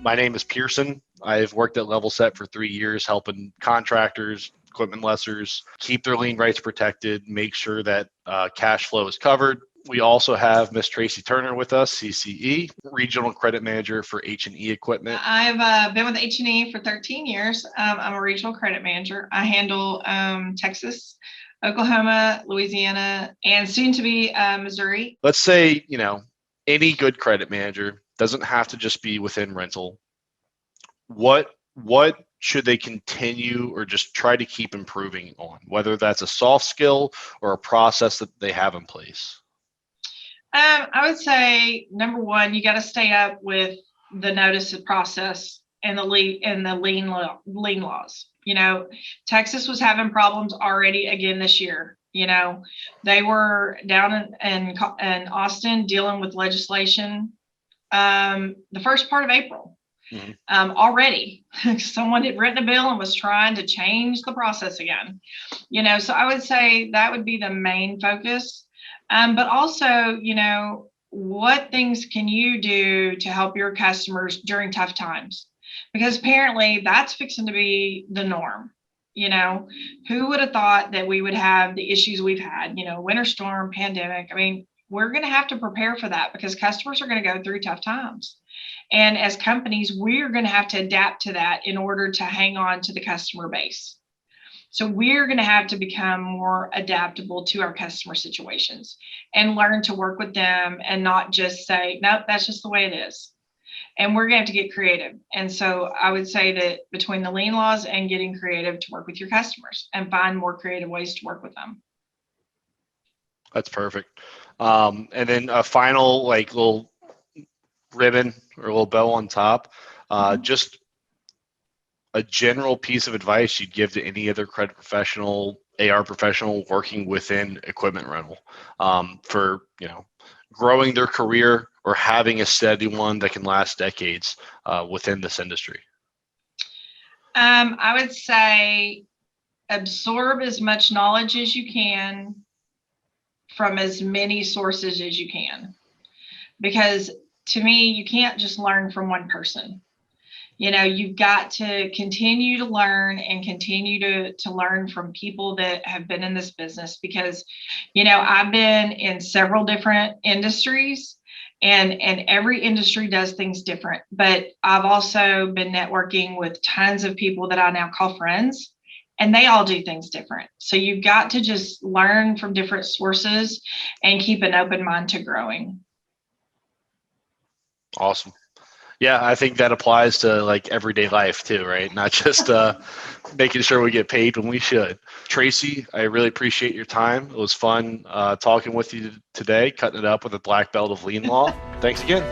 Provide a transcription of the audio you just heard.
My name is Pearson. I've worked at Level Set for 3 years, helping contractors, equipment lessors keep their lien rights protected, make sure that cash flow is covered. We also have Miss Tracy Turner with us, CCE, Regional Credit Manager for H&E Equipment. I've been with H&E for 13 years. I'm a Regional Credit Manager. I handle Texas, Oklahoma, Louisiana, and soon to be Missouri. Let's say, any good credit manager doesn't have to just be within rental. What should they continue or just try to keep improving on, whether that's a soft skill or a process that they have in place? I would say number one, you got to stay up with the notice process and the lien laws. Texas was having problems already again this year. They were down in Austin dealing with legislation the first part of April. Already. Someone had written a bill and was trying to change the process again. So I would say that would be the main focus. But also, what things can you do to help your customers during tough times? Because apparently that's fixing to be the norm. Who would have thought that we would have the issues we've had, winter storm, pandemic. I mean, we're going to have to prepare for that because customers are going to go through tough times. And as companies, we're going to have to adapt to that in order to hang on to the customer base. So we're going to have to become more adaptable to our customer situations and learn to work with them and not just say, nope, that's just the way it is. And we're going to have to get creative. And so I would say that between the lien laws and getting creative to work with your customers and find more creative ways to work with them. That's perfect. And then a final little ribbon or a little bow on top, just a general piece of advice you'd give to any other credit professional, AR professional working within equipment rental for, growing their career or having a steady one that can last decades within this industry? I would say absorb as much knowledge as you can from as many sources as you can. Because to me, you can't just learn from one person. You've got to continue to learn and continue to learn from people that have been in this business because, I've been in several different industries and every industry does things different. But I've also been networking with tons of people that I now call friends and they all do things different. So you've got to just learn from different sources and keep an open mind to growing. Awesome. Yeah, I think that applies to everyday life too, right? Not just making sure we get paid when we should. Tracy, I really appreciate your time. It was fun talking with you today, cutting it up with a black belt of lien law. Thanks again.